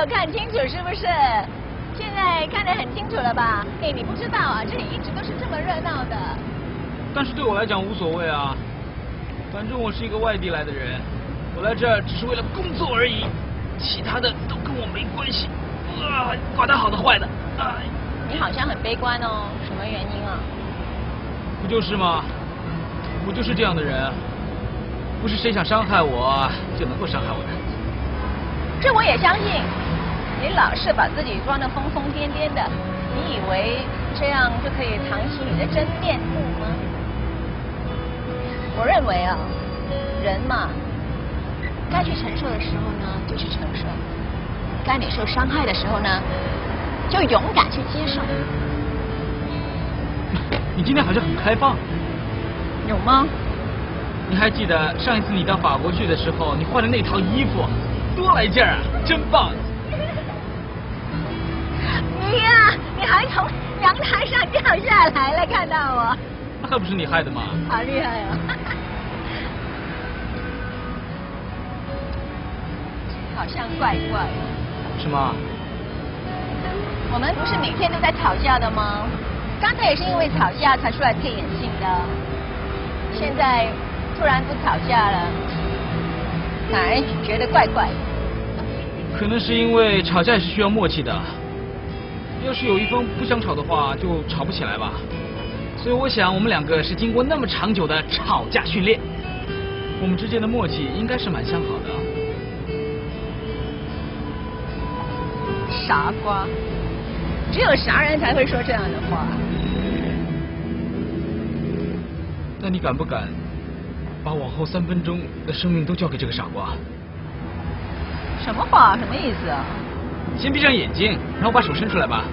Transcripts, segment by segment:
有看清楚是不是？现在看得很清楚了吧？哎，你不知道啊，这里一直都是这么热闹的。但是对我来讲无所谓啊，反正我是一个外地来的人，我来这儿只是为了工作而已，其他的都跟我没关系。管他好的坏的。你好像很悲观哦，什么原因啊？不就是吗？我就是这样的人，不是谁想伤害我就能够伤害我的。这我也相信。你老是把自己装得疯疯癫癫的，你以为这样就可以藏起你的真面目吗？我认为啊，人嘛，该去承受的时候呢，就去承受；该你受伤害的时候呢，就勇敢去接受。你今天好像很开放。有吗？你还记得上一次你到法国去的时候，你换的那套衣服，多来劲儿啊，真棒！你呀，你还从阳台上掉下来了，看到我？那还不是你害的吗？好厉害哦！好像怪怪的。是吗？我们不是每天都在吵架的吗？刚才也是因为吵架才出来配眼镜的。现在突然不吵架了，反而觉得怪怪的。可能是因为吵架是需要默契的，要是有一方不想吵的话，就吵不起来吧。所以我想，我们两个是经过那么长久的吵架训练，我们之间的默契应该是蛮相好的。傻瓜，只有傻人才会说这样的话。那你敢不敢把往后3分钟的生命都交给这个傻瓜？什么话？什么意思啊？先闭上眼睛，然后把手伸出来吧。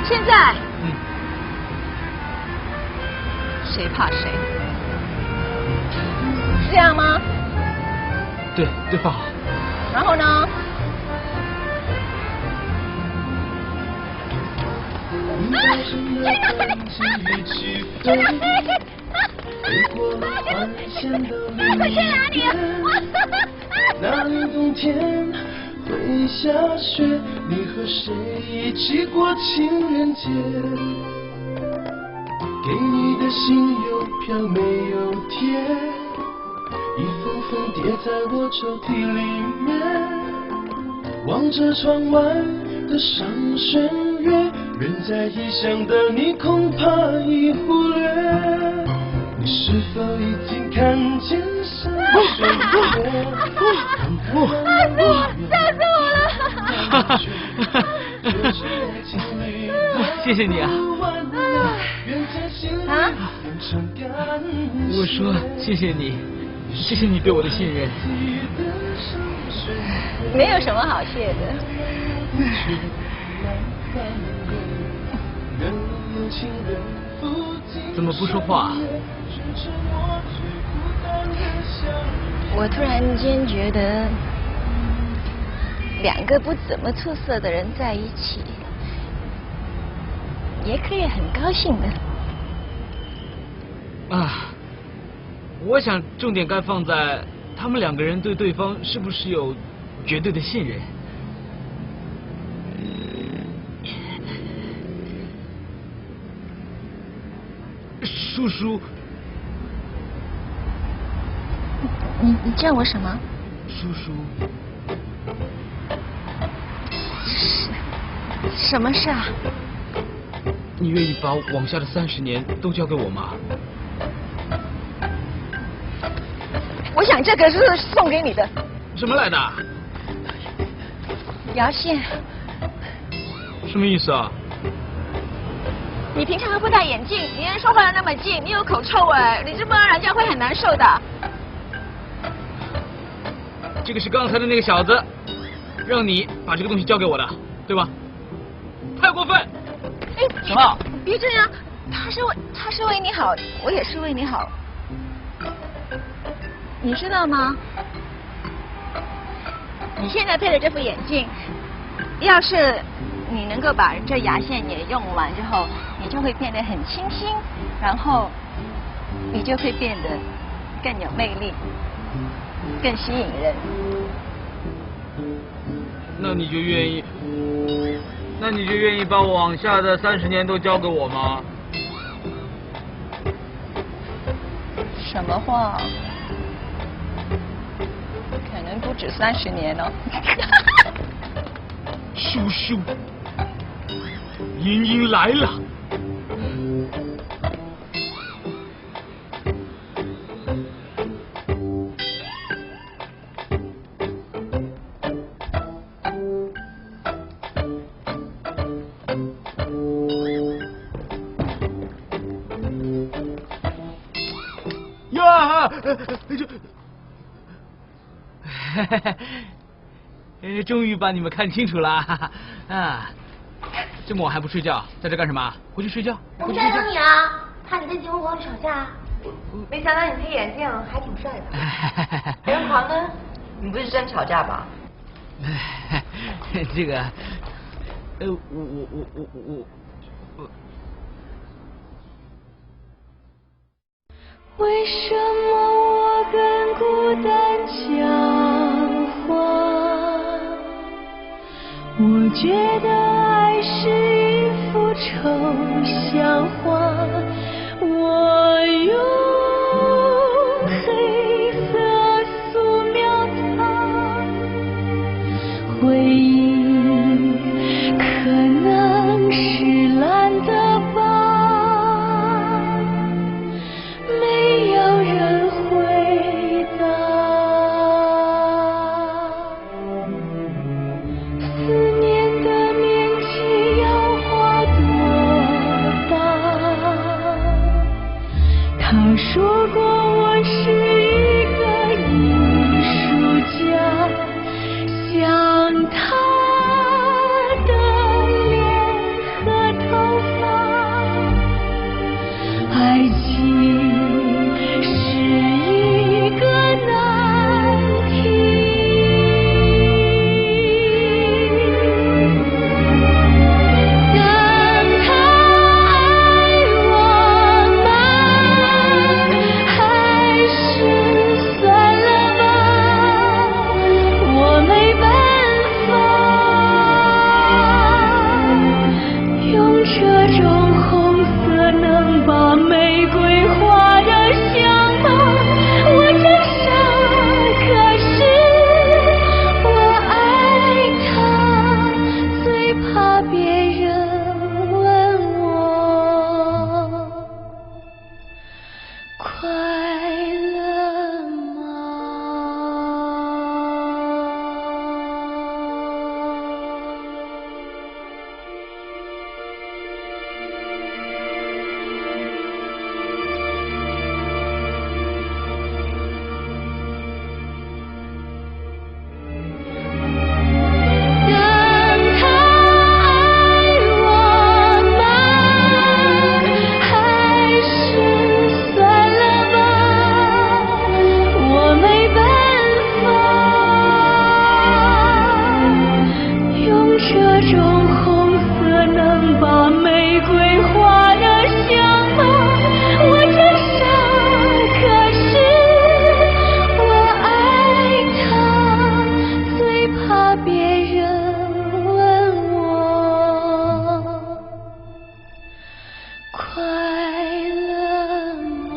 现在？嗯。谁怕谁？是这样吗？对，放好。然后呢？在哪里？在哪里？我去哪里？那年冬天会下雪，你和谁一起过情人节？给你的信邮票没有贴，一封封叠在我抽屉里面。望着窗外的上弦月，远在异乡的你恐怕已忽略。你是否已经看见上弦月？吓死我了！谢谢你啊！啊？我说谢谢你，谢谢你对我的信任。没有什么好谢的。怎么不说话？我突然间觉得，两个不怎么出色的人在一起，也可以很高兴的。啊，我想重点该放在他们两个人对对方是不是有绝对的信任。叔叔，你叫我什么？叔叔。什么事啊？你愿意把往下的30年都交给我吗？我想这个是送给你的。什么来的？牙线。什么意思啊？你平常又不戴眼镜，你人说话又那么近，你有口臭哎，你这么让人家会很难受的。这个是刚才的那个小子让你把这个东西交给我的，对吧？太过分！哎，什么？别这样，他是为你好，我也是为你好，你知道吗？你现在配的这副眼镜，要是你能够把这牙线也用完之后，你就会变得很清新，然后你就会变得更有魅力，更吸引人。那你就愿意把往下的30年都交给我吗？什么话？可能不止30年哦。叔叔，莹莹来了。终于把你们看清楚了啊！这么晚还不睡觉，在这干什么？回去睡觉。我们在等你啊，怕你跟节目网友吵架。没想到你配眼镜还挺帅的。人狂呢？你不是真吵架吧？这个，为什么我跟孤单讲话？我觉得爱是一幅抽象画，我用黑色素描它，回忆可能是蓝的吧，没有人回答。思念的面积要花多大？他说过我是一个艺术家，像他的脸和头发，爱情是一个难题。等他爱我吗？还是算了吧，我没办法用这种红色能把玫瑰画得像吗？我真傻，可是我爱他，最怕别人问我快乐吗？等他爱我吗？还是算了吧，我没办法用这种红色能把玫瑰画得像吗？我真傻，可是我爱他，最怕别人问我快乐吗？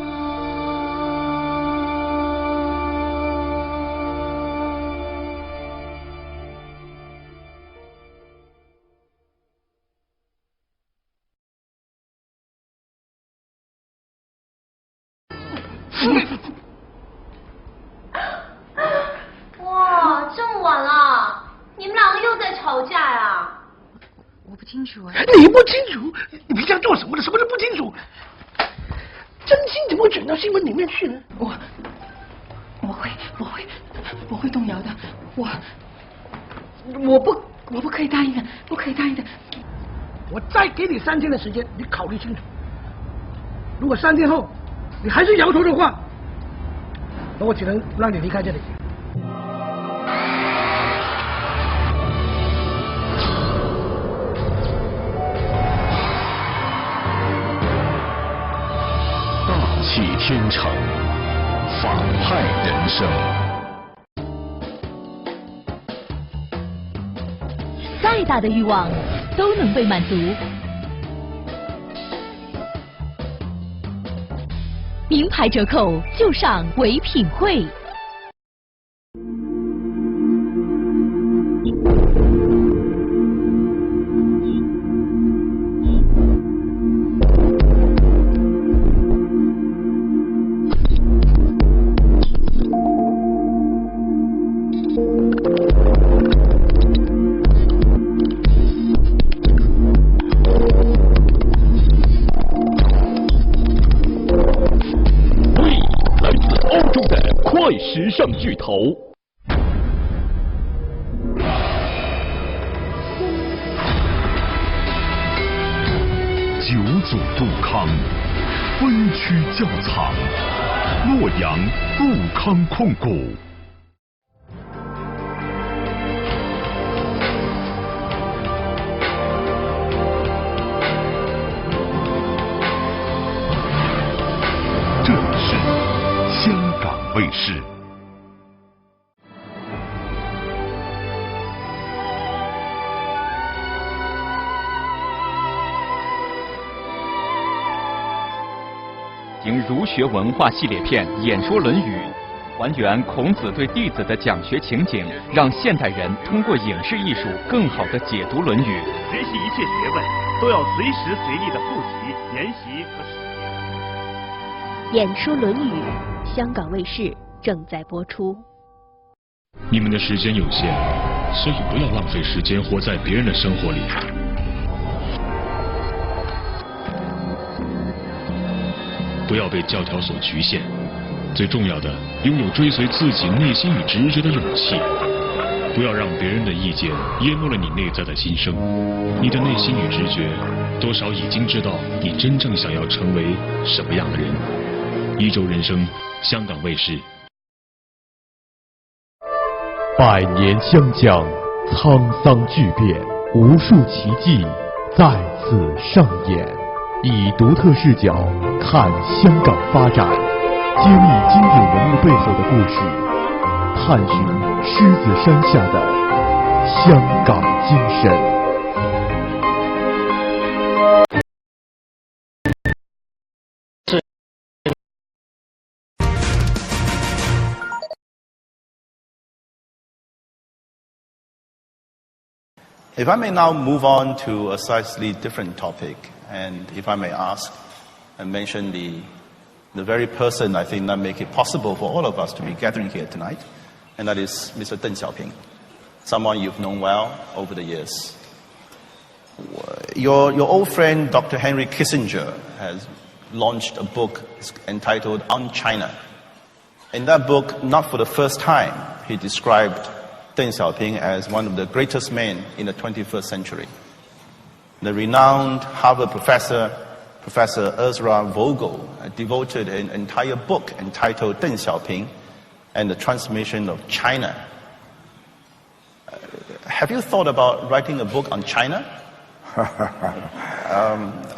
哇，这么晚了，你们两个又在吵架呀？我不清楚哎。你不清楚？你平常做什么的？什么都不清楚？真心怎么会卷到新闻里面去呢？我会动摇的，我不可以答应的，不可以答应的。我再给你3天的时间，你考虑清楚。如果3天后你还是摇头的话，那我只能让你离开这里。大器天成，反派人生。再大的欲望都能被满足。名牌折扣就上唯品会。时尚巨头，九祖杜康，分区窖藏，洛阳杜康控股。这里是香港卫视。儒学文化系列片演说《论语》，还原孔子对弟子的讲学情景，让现代人通过影视艺术更好地解读《论语》。学习一切学问都要随时随地的复习、研习和实践。演说《论语》，香港卫视正在播出。你们的时间有限，所以不要浪费时间活在别人的生活里。不要被教条所局限，最重要的，拥有追随自己内心与直觉的勇气。不要让别人的意见淹没了你内在的心声。你的内心与直觉，多少已经知道你真正想要成为什么样的人。一周人生，香港卫视。百年湘江，沧桑巨变，无数奇迹再次上演。以独特视角看香港发展，揭秘经典人物背后的故事，探寻狮子山下的香港精神。If I may now move on to a slightly different topic, and if I may ask and mention the very person I think that make it possible for all of us to be gathering here tonight, and that is Mr. Deng Xiaoping, someone you've known well over the years. Your old friend Dr. Henry Kissinger has launched a book entitled On China. In that book, not for the first time, he described Deng Xiaoping as one of the greatest men in the 21st century. The renowned Harvard professor, Professor Ezra Vogel, devoted an entire book entitled Deng Xiaoping and the Transformation of China. Have you thought about writing a book on China?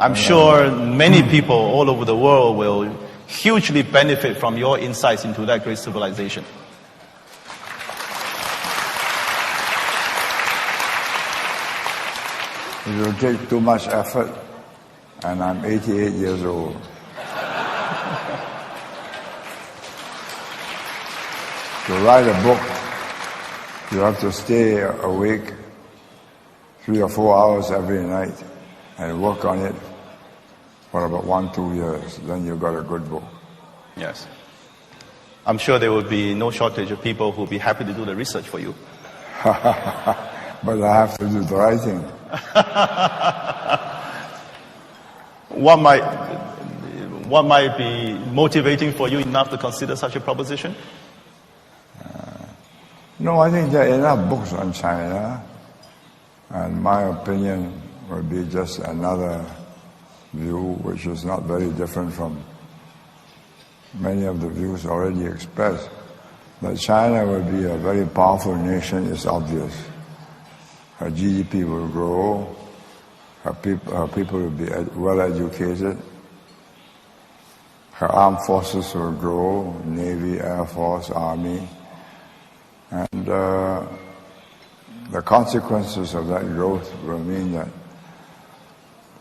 I'm sure many people all over the world will hugely benefit from your insights into that great civilization. It will take too much effort, and I'm 88 years old. To write a book, you have to stay awake 3 or 4 hours every night and work on it for about 1-2 years. Then you've got a good book. Yes. I'm sure there will be no shortage of people who will be happy to do the research for you. But I have to do the writing. What might be motivating for you enough to consider such a proposition? No, I think there are enough books on China, and my opinion would be just another view which is not very different from many of the views already expressed. That China will be a very powerful nation is obvious. Her GDP will grow, her people will be well educated, her armed forces will grow, Navy, Air Force, Army, and the consequences of that growth will mean that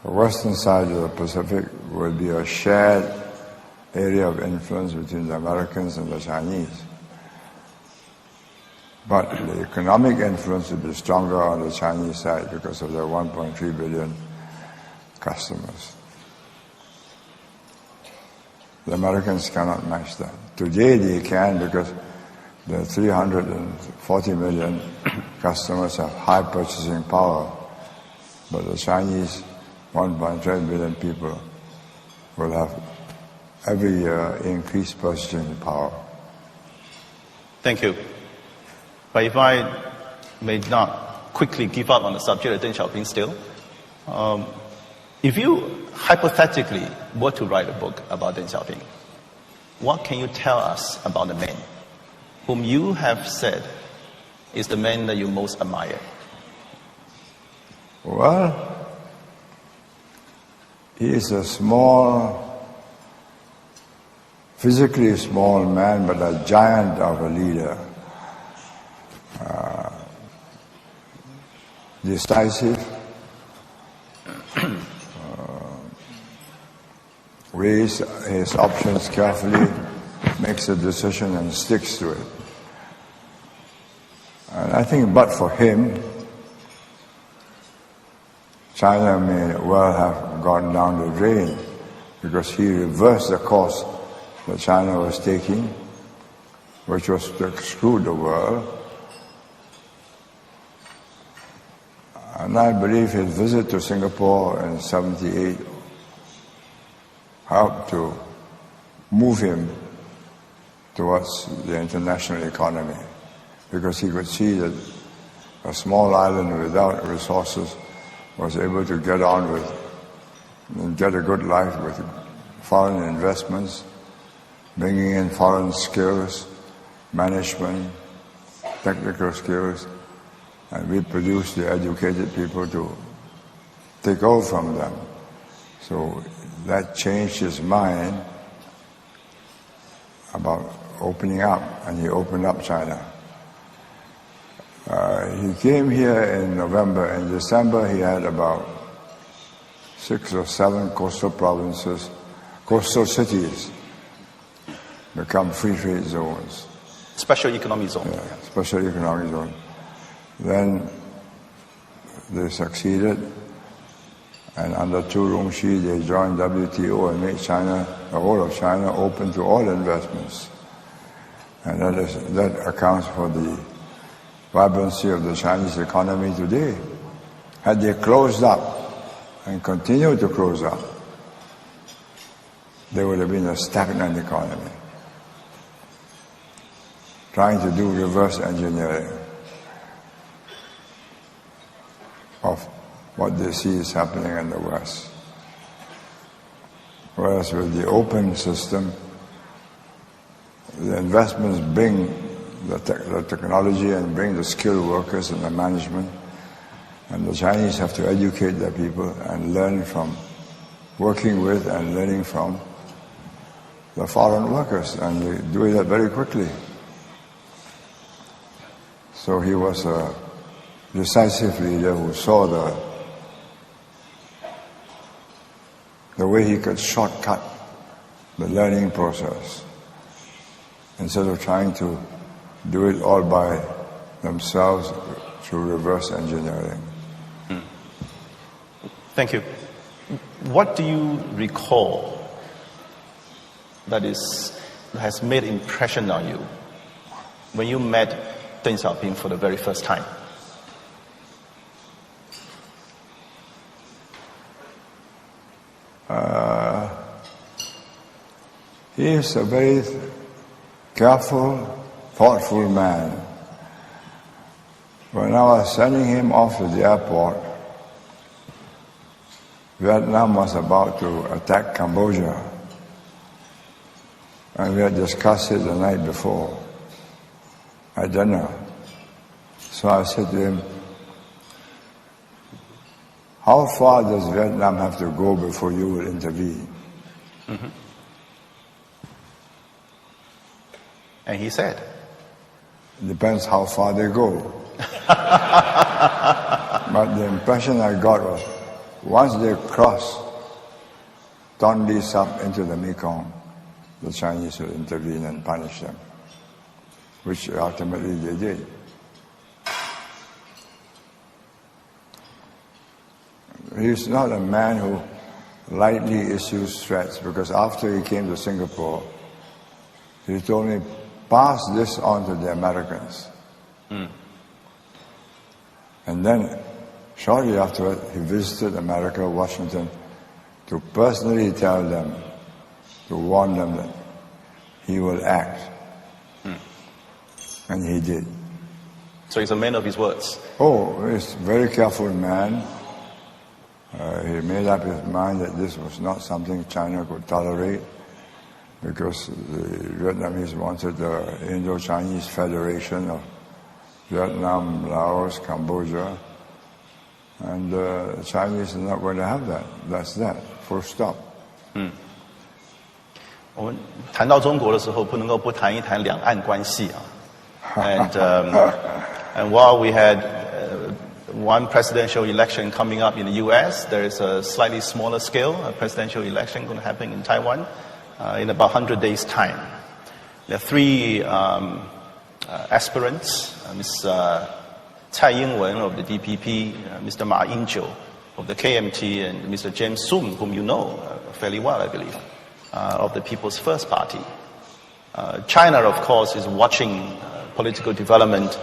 the western side of the Pacific will be a shared area of influence between the Americans and the Chinese. But the economic influence will be stronger on the Chinese side because of their 1.3 billion customers. The Americans cannot match that. Today they can because the 340 million customers have high purchasing power, but the Chinese 1.3 billion people will have every year increased purchasing power. Thank you. But if I may not quickly give up on the subject of Deng Xiaoping still, if you hypothetically were to write a book about Deng Xiaoping, what can you tell us about the man whom you have said is the man that you most admire? Well, he is a small, physically small man, but a giant of a leader. Decisive, weighs his options carefully, makes a decision and sticks to it. And I think but for him, China may well have gone down the drain because he reversed the course that China was taking, which was to exclude the world. And I believe his visit to Singapore in '78 helped to move him towards the international economy, because he could see that a small island without resources was able to get on with and get a good life with foreign investments, bringing in foreign skills, management, technical skills, and we produce the educated people to take over from them. So that changed his mind about opening up, and he opened up China. He came here in November. In December, he had about 6 or 7 coastal provinces, coastal cities, become free trade zones. Special economic zone. Yeah, special economic zone. Then they succeeded, and under Zhu Rongxi they joined WTO and made China, the whole of China, open to all investments. And that accounts for the vibrancy of the Chinese economy today. Had they closed up and continued to close up, there would have been a stagnant economy. Trying to do reverse engineering of what they see is happening in the West. Whereas with the open system, the investments bring the technology and bring the skilled workers and the management, and the Chinese have to educate their people and learn from, working with and learning from the foreign workers, and they do that very quickly. So he was a decisive leader who saw the way he could shortcut the learning process instead of trying to do it all by themselves through reverse engineering. Thank you. What do you recall that has made impression on you when you met Deng Xiaoping for the very first time? He is a very careful, thoughtful man. When I was sending him off to the airport, Vietnam was about to attack Cambodia, and we had discussed it the night before at dinner. So I said to him, how far does Vietnam have to go before you will intervene? Mm-hmm. And he said, it depends how far they go. But the impression I got was, once they cross Tonle Sap into the Mekong, the Chinese will intervene and punish them, which ultimately they did. He's not a man who lightly issues threats, because after he came to Singapore, he told me, pass this on to the Americans. And then, shortly afterward, he visited America, Washington, to personally tell them, to warn them that he will act. And he did. So he's a man of his words. Oh, he's a very careful man. He made up his mind that this was not something China could tolerate, because the Vietnamese wanted the Indo-Chinese Federation of Vietnam, Laos, Cambodia, and the Chinese are not going to have that. That's that. Full stop. 我们谈到中国的时候，不能够不谈一谈两岸关系啊。And while we had one presidential election coming up in the U.S., there is a slightly smaller scale, a presidential election going to happen in Taiwan in about 100 days' time. There are three aspirants, Ms. Tsai Ing-wen of the DPP, Mr. Ma Ying-jeou of the KMT, and Mr. James Soon, whom you know fairly well, I believe, of the People's First Party. China, of course, is watching political development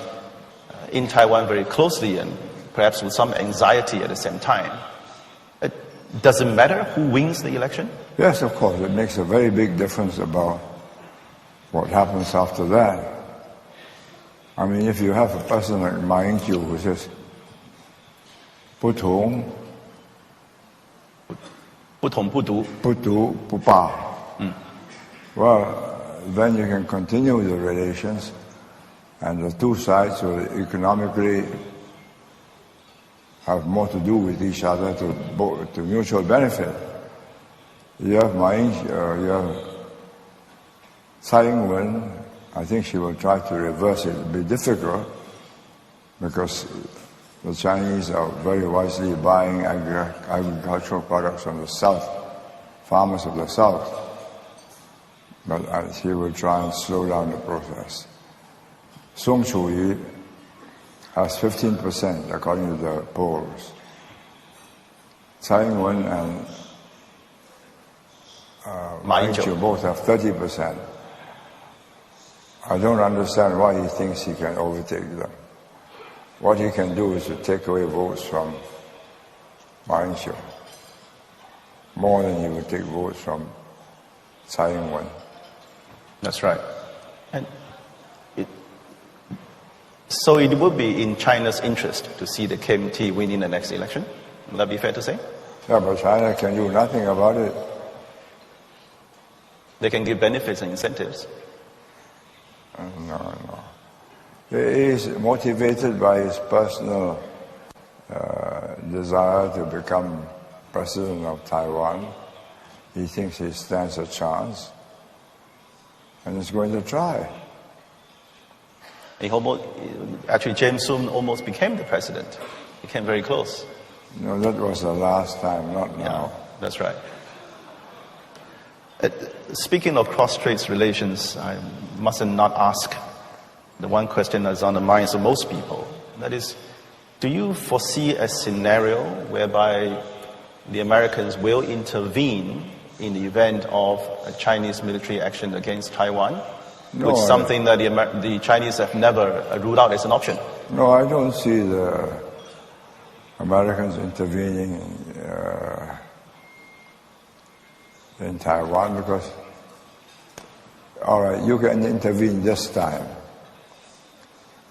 in Taiwan very closely, and perhaps with some anxiety at the same time. Does it matter who wins the election? Yes, of course. It makes a very big difference about what happens after that. I mean, if you have a person like Ma Ying-jeou who says, 不同不独不霸, well, then you can continue the relations, and the two sides will economically have more to do with each other to mutual benefit. You have you have Tsai Ing-wen. I think she will try to reverse it. It will be difficult, because the Chinese are very wisely buying agricultural products from the south, farmers of the south. But she will try and slow down the process. Song Chu-yi has 15% according to the polls. Tsai Ing-wen and Ma Ying-jeou both have 30%. I don't understand why he thinks he can overtake them. What he can do is to take away votes from Ma Ying-jeou, more than he would take votes from Tsai Ing-wen. That's right. And so it would be in China's interest to see the KMT win in the next election? Would that be fair to say? Yeah, but China can do nothing about it. They can give benefits and incentives. No. He is motivated by his personal desire to become president of Taiwan. He thinks he stands a chance, and he's going to try. Actually, James Soon almost became the president. He came very close. No, that was the last time, not now. Yeah, that's right. Speaking of cross-strait relations, I mustn't not ask the one question that's on the minds of most people. That is, do you foresee a scenario whereby the Americans will intervene in the event of a Chinese military action against Taiwan? No, which is something that the Chinese have never ruled out as an option. No, I don't see the Americans intervening in Taiwan, because, all right, you can intervene this time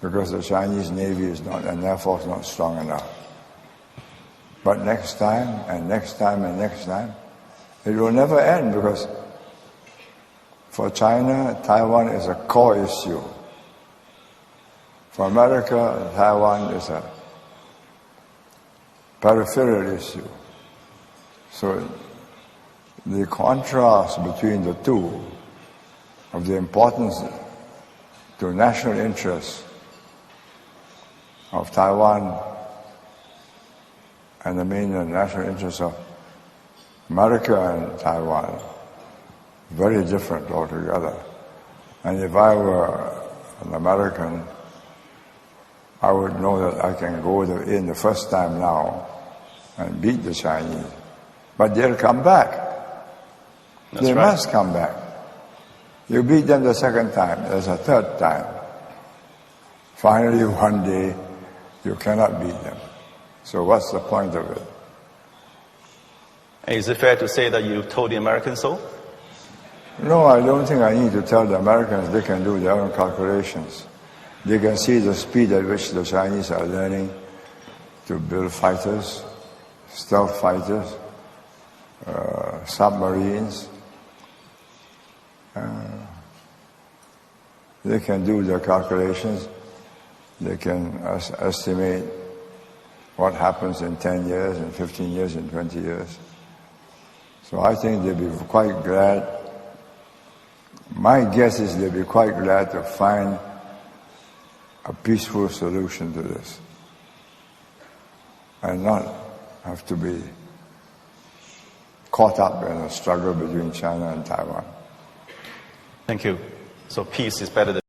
because the Chinese Navy is not, and Air Force not strong enough. But next time, and next time, and next time, it will never end, because for China, Taiwan is a core issue. For America, Taiwan is a peripheral issue. So the contrast between the two, of the importance to national interests of Taiwan and the main national interests of America and Taiwan. Very different altogether. And if I were an American, I would know that I can go in the first time now and beat the Chinese. But they'll come back. They must come back. You beat them the second time, there's a third time. Finally, one day, you cannot beat them. So what's the point of it? Is it fair to say that you told the Americans so? No, I don't think I need to tell the Americans. They can do their own calculations. They can see the speed at which the Chinese are learning to build fighters, stealth fighters, submarines. They can do their calculations. They can estimate what happens in 10 years, in 15 years, in 20 years. So I think they'll be quite glad. My guess is they'll be quite glad to find a peaceful solution to this and not have to be caught up in a struggle between China and Taiwan. Thank you. So peace is better than